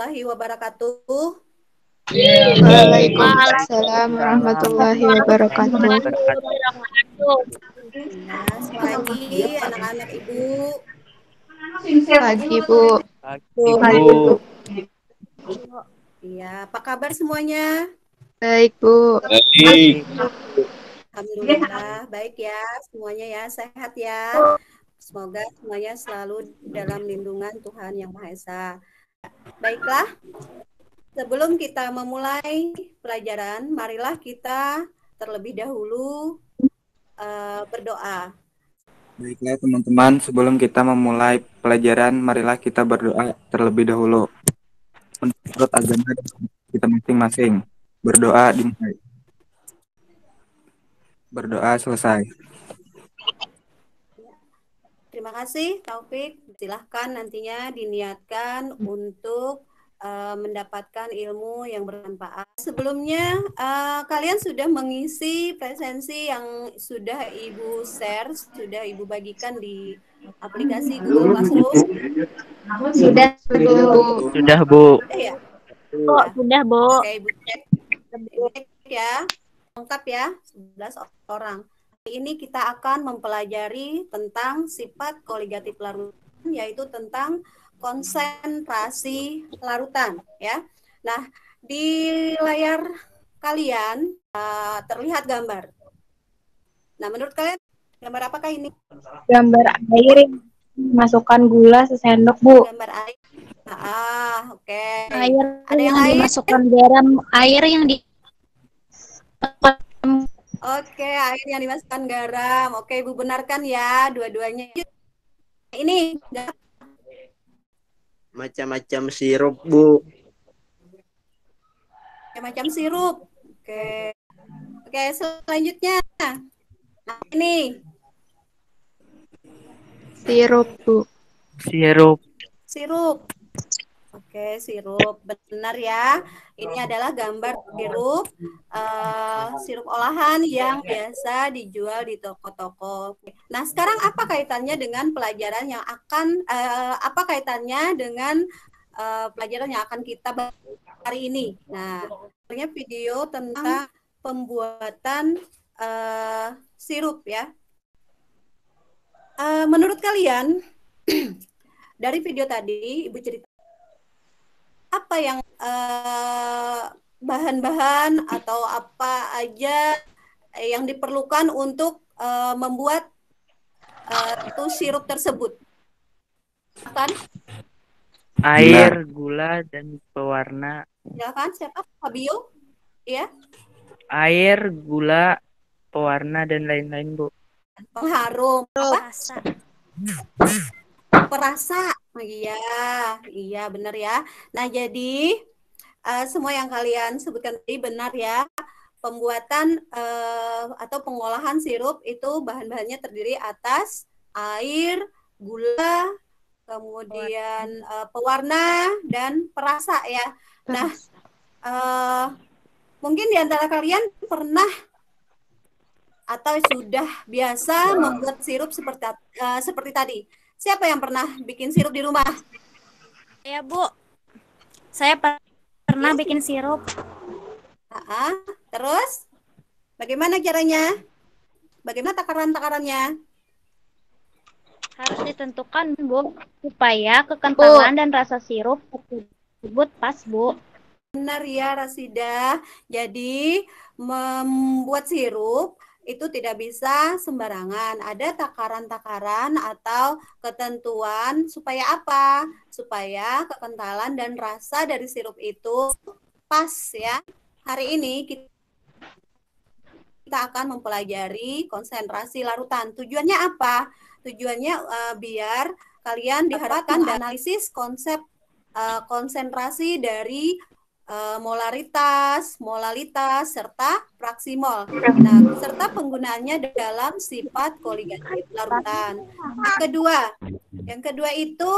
warahmatullahi wabarakatuh. Waalaikumsalam warahmatullahi wabarakatuh. Ya, pagi anak-anak Ibu. Pagi, Bu. Ibu. Iya, apa kabar semuanya? Baik, Bu. Baik. Alhamdulillah, baik ya semuanya ya, sehat ya. Semoga semuanya selalu dalam lindungan Tuhan Yang Maha Esa. Baiklah, sebelum kita memulai pelajaran, marilah kita terlebih dahulu berdoa. Baiklah teman-teman, sebelum kita memulai pelajaran, marilah kita berdoa terlebih dahulu. Menurut agama kita masing-masing. Berdoa dimulai. Berdoa selesai. Terima kasih Taufik. Silahkan nantinya diniatkan untuk mendapatkan ilmu yang bermanfaat. Sebelumnya kalian sudah mengisi presensi yang sudah Ibu share, sudah Ibu bagikan di aplikasi Google Classroom. Sudah, Bu. Sudah, Bu. Ya? Sudah, Bu. Oke, Ibu cek. Ibu cek ya. Lengkap ya, 11 orang. Hari ini kita akan mempelajari tentang sifat koligatif larutan, yaitu tentang konsentrasi larutan ya. Nah, di layar kalian terlihat gambar. Nah, menurut kalian gambar apakah ini? Gambar air yang masukkan gula sesendok, Bu. Gambar air. Oke. Air Ada yang lain? dimasukkan garam, air yang di Oke, air yang dimasukkan garam. Oke, Ibu benarkan ya dua-duanya. Ini macam-macam sirup, Bu. macam sirup. Oke, selanjutnya. Nah, ini Sirup, Bu. Sirup. Oke, sirup. Benar ya. Ini adalah gambar sirup olahan yang biasa dijual di toko-toko. Nah, sekarang apa kaitannya dengan pelajaran yang akan pelajaran yang akan kita bahas hari ini? Nah, sebenarnya video tentang pembuatan sirup ya. Menurut kalian dari video tadi Ibu cerita apa yang bahan-bahan atau apa aja yang diperlukan untuk membuat sirup tersebut? Silakan. Air, gula, dan pewarna. Silakan, siapa? Fabio? Ya. Air, gula, pewarna, dan lain-lain, Bu. Pengharum. Apa? Perasa. Iya, benar ya. Nah, jadi semua yang kalian sebutkan tadi benar ya. Pembuatan atau pengolahan sirup itu bahan-bahannya terdiri atas air, gula, kemudian pewarna dan perasa ya. Nah, mungkin di antara kalian pernah atau sudah biasa membuat sirup seperti tadi. Siapa yang pernah bikin sirup di rumah? Ya, Bu. Saya pernah bikin sirup. Terus bagaimana caranya? Bagaimana takaran-takarannya? Harus ditentukan, Bu, supaya kekentalan dan rasa sirup tersebut pas, Bu. Benar ya, Rasida. Jadi membuat sirup itu tidak bisa sembarangan. Ada takaran-takaran atau ketentuan supaya apa? Supaya kekentalan dan rasa dari sirup itu pas ya. Hari ini kita akan mempelajari konsentrasi larutan. Tujuannya apa? Tujuannya biar kalian diharapkan analisis konsep konsentrasi dari molaritas, molalitas, serta fraksi mol. Nah, serta penggunaannya dalam sifat koligatif larutan. Yang kedua itu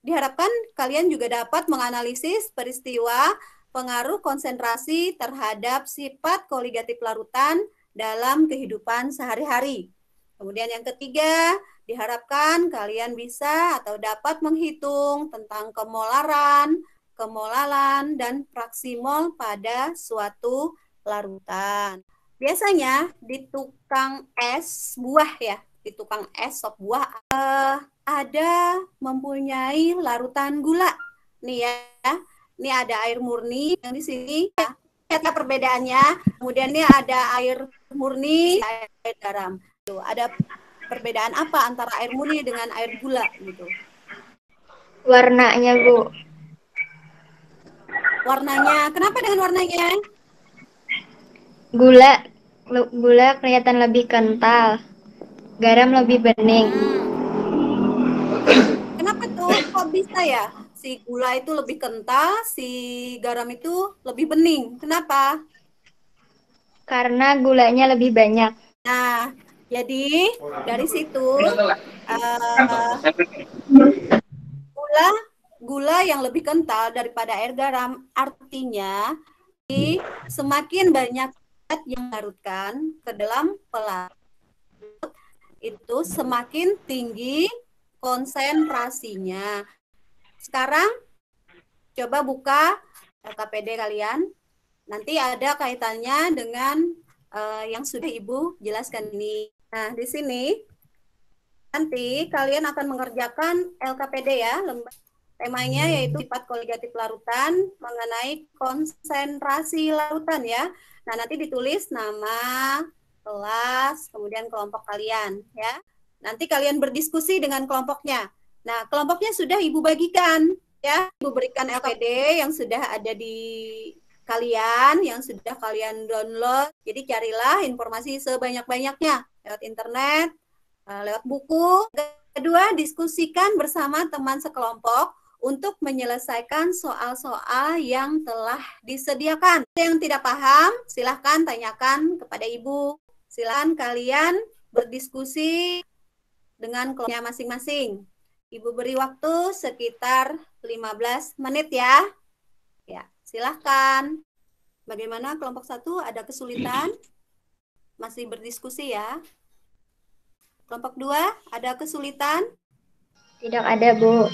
diharapkan kalian juga dapat menganalisis peristiwa pengaruh konsentrasi terhadap sifat koligatif larutan dalam kehidupan sehari-hari. Kemudian yang ketiga, Diharapkan kalian bisa atau dapat menghitung tentang kemolaran, kemolalan, dan fraksimol pada suatu larutan. Biasanya di tukang es buah ya, di tukang es sop buah ada mempunyai larutan gula. Nih ya, ini ada air murni yang di sini ya. Lihat ya perbedaannya. Kemudian ini ada air murni, air garam. Tuh, ada perbedaan apa antara air murni dengan air gula gitu? Warnanya, Bu. Warnanya, kenapa dengan warnanya? Gula kelihatan lebih kental. Garam lebih bening. Kenapa tuh? Kok bisa ya? Si gula itu lebih kental, si garam itu lebih bening. Kenapa? Karena gulanya lebih banyak. Nah, jadi dari situ gula yang lebih kental daripada air garam, artinya semakin banyak zat yang larutkan ke dalam pelarut, itu semakin tinggi konsentrasinya. Sekarang coba buka LKPD kalian. Nanti ada kaitannya dengan yang sudah Ibu jelaskan ini. Nah, di sini nanti kalian akan mengerjakan LKPD ya, temanya yaitu sifat koligatif larutan mengenai konsentrasi larutan ya. Nah, nanti ditulis nama, kelas, kemudian kelompok kalian ya. Nanti kalian berdiskusi dengan kelompoknya. Nah, kelompoknya sudah Ibu bagikan ya. Ibu berikan LKPD yang sudah ada di kalian, yang sudah kalian download. Jadi carilah informasi sebanyak-banyaknya lewat internet, lewat buku. Kedua, diskusikan bersama teman sekelompok untuk menyelesaikan soal-soal yang telah disediakan. Yang tidak paham, silahkan tanyakan kepada Ibu. Silahkan kalian berdiskusi dengan kelompoknya masing-masing. Ibu beri waktu sekitar 15 menit ya. Ya, silahkan. Bagaimana kelompok 1? Ada kesulitan? Masih berdiskusi ya. Kelompok 2, ada kesulitan? Tidak ada, Bu.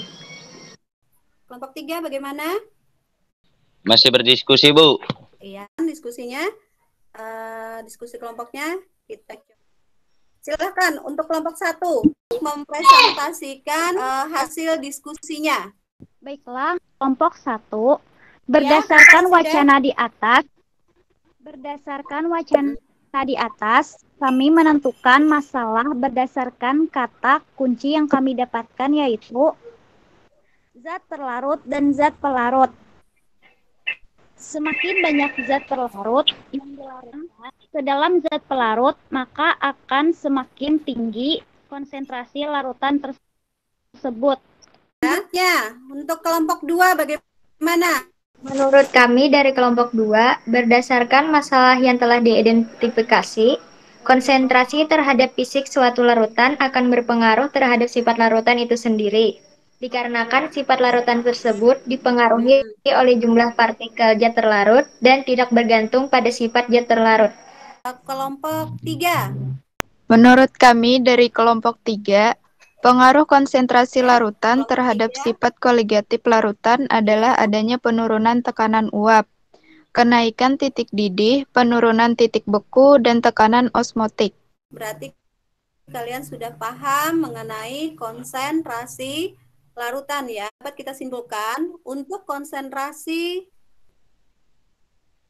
Kelompok 3 bagaimana? Masih berdiskusi, Bu. Iya, diskusinya. Diskusi kelompoknya kita coba. Silakan untuk kelompok 1 mempresentasikan hasil diskusinya. Baiklah, kelompok 1 berdasarkan wacana di atas, kami menentukan masalah berdasarkan kata kunci yang kami dapatkan, yaitu zat terlarut dan zat pelarut. Semakin banyak zat terlarut yang dilarutkan ke dalam zat pelarut, maka akan semakin tinggi konsentrasi larutan tersebut. Ya, untuk kelompok 2 bagaimana? Menurut kami dari kelompok 2, berdasarkan masalah yang telah diidentifikasi, konsentrasi terhadap fisik suatu larutan akan berpengaruh terhadap sifat larutan itu sendiri. Dikarenakan sifat larutan tersebut dipengaruhi oleh jumlah partikel zat terlarut dan tidak bergantung pada sifat zat terlarut. Kelompok 3. Menurut kami dari kelompok 3, pengaruh konsentrasi larutan terhadap sifat koligatif larutan adalah adanya penurunan tekanan uap, kenaikan titik didih, penurunan titik beku, dan tekanan osmotik. Berarti kalian sudah paham mengenai konsentrasi larutan ya. Dapat kita simpulkan, untuk konsentrasi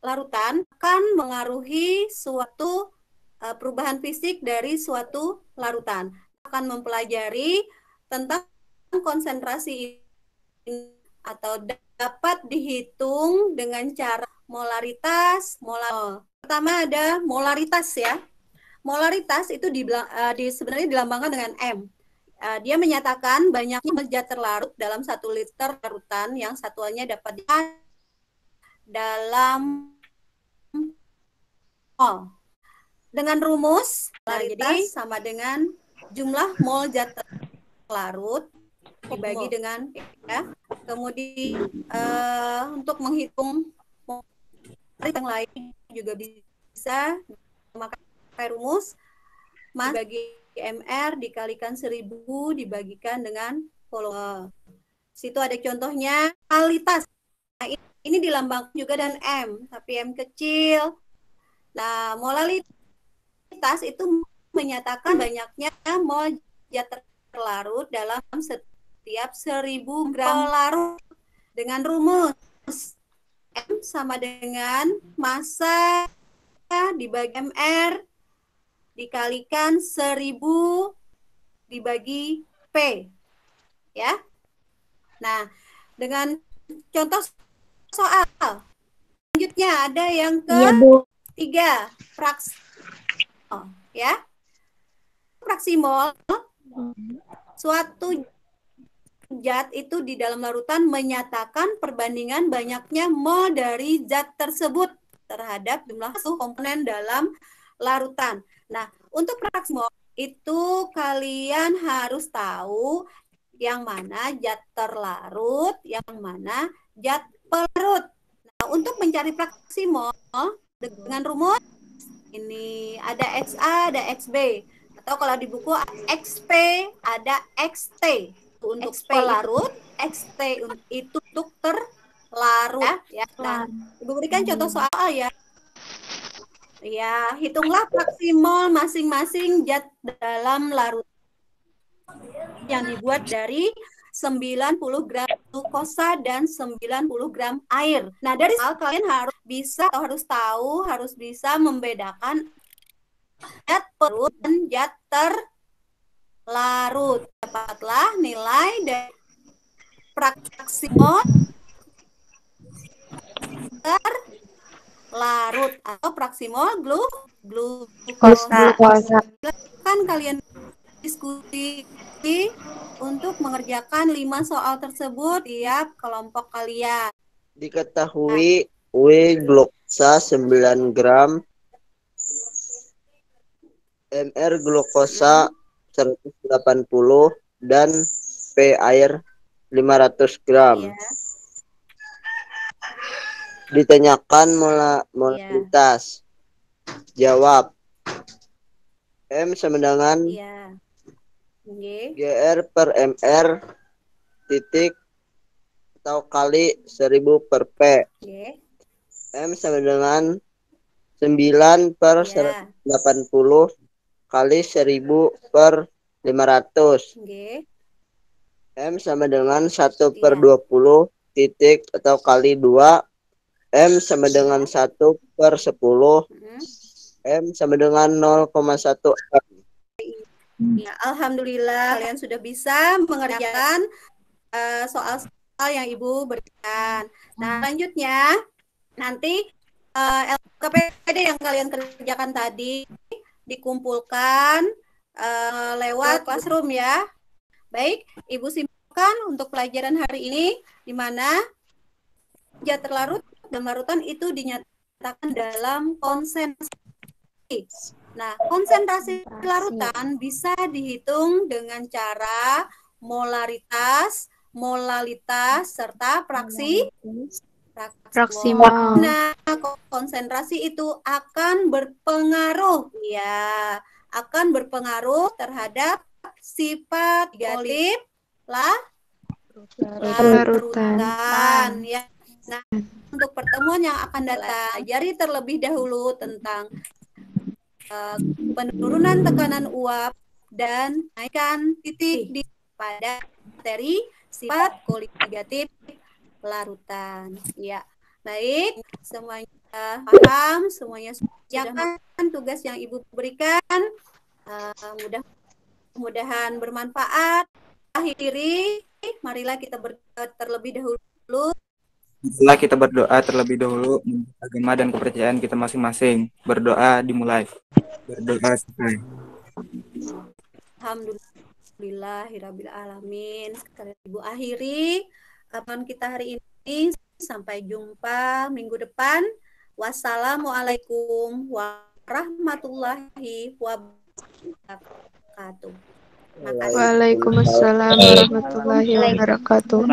larutan akan mengaruhi suatu perubahan fisik dari suatu larutan. Akan mempelajari tentang konsentrasi ini atau dapat dihitung dengan cara molaritas, Pertama ada molaritas ya. Molaritas itu sebenarnya dilambangkan dengan M. Dia menyatakan banyaknya zat terlarut dalam 1 liter larutan yang satuannya dapat dalam mol. Dengan rumus, jadi sama dengan jumlah mol zat terlarut dibagi dengan ya. Kemudian untuk menghitung yang lain juga bisa memakai rumus dibagi MR dikalikan 1000 dibagikan dengan volume. Situ ada contohnya kualitas. Nah, ini dilambangkan juga dengan M, tapi M kecil. Nah, molalitas itu menyatakan banyaknya mol zat terlarut dalam setiap 1000 gram larut dengan rumus M sama dengan massa dibagi MR dikalikan 1000 dibagi P. Ya. Nah, dengan contoh soal selanjutnya ada yang ketiga, fraksi. Ya. Fraksi mol suatu zat itu di dalam larutan menyatakan perbandingan banyaknya mol dari zat tersebut terhadap jumlah komponen dalam larutan. Nah, untuk fraksi mol itu kalian harus tahu yang mana zat terlarut, yang mana zat pelarut. Nah, untuk mencari fraksi mol dengan rumus ini ada XA, ada XB. Atau kalau di buku XP ada XT untuk XP pelarut, XT itu untuk terlarut ya. Nah, Ibu berikan contoh soal ya. Ya, hitunglah fraksi mol masing-masing zat dalam larutan yang dibuat dari 90 gram glukosa dan 90 gram air. Nah, dari soal kalian harus bisa membedakan zat pelarut dan zat terlarut. Dapatlah nilai dari fraksi mol terlarut atau fraksi mol glukosa. Kan kalian diskusi untuk mengerjakan 5 soal tersebut tiap kelompok kalian. Diketahui W glukosa 9 gram, MR glukosa 180 dan P air 500 gram. Ya. Ditanyakan molalitas. Jawab. M sama dengan GR per MR titik atau kali 1000 per P. M sama dengan 9 per 180 kali 1000 per 500. M sama dengan 1 per 20 titik atau kali 2. M sama dengan 1 per 10. M sama dengan 0,1 M. Ya, alhamdulillah kalian sudah bisa mengerjakan soal-soal yang Ibu berikan. Nah, selanjutnya nanti LKPD yang kalian kerjakan tadi dikumpulkan lewat classroom ya. Baik, Ibu simpulkan untuk pelajaran hari ini di mana zat terlarut dan larutan itu dinyatakan dalam konsentrasi. Nah, konsentrasi larutan bisa dihitung dengan cara molaritas, molalitas, serta fraksi mol. Nah, konsentrasi itu akan berpengaruh terhadap sifat negatif larutan ya. Nah, untuk pertemuan yang akan datang, pelajari terlebih dahulu tentang penurunan tekanan uap dan naikkan titik pada materi sifat koligatif larutan. Ya, baik, semuanya paham, semuanya sudah tugas yang Ibu berikan. Mudah-mudahan bermanfaat. Akhiri, marilah kita berdoa terlebih dahulu. Setelah kita berdoa terlebih dahulu agama dan kepercayaan kita masing-masing. Berdoa dimulai. Berdoa selesai. Alhamdulillahirabbil alamin. Sekali Ibu akhiri kapan kita hari ini. Sampai jumpa minggu depan. Wassalamualaikum warahmatullahi wabarakatuh. Waalaikumsalam warahmatullahi wabarakatuh.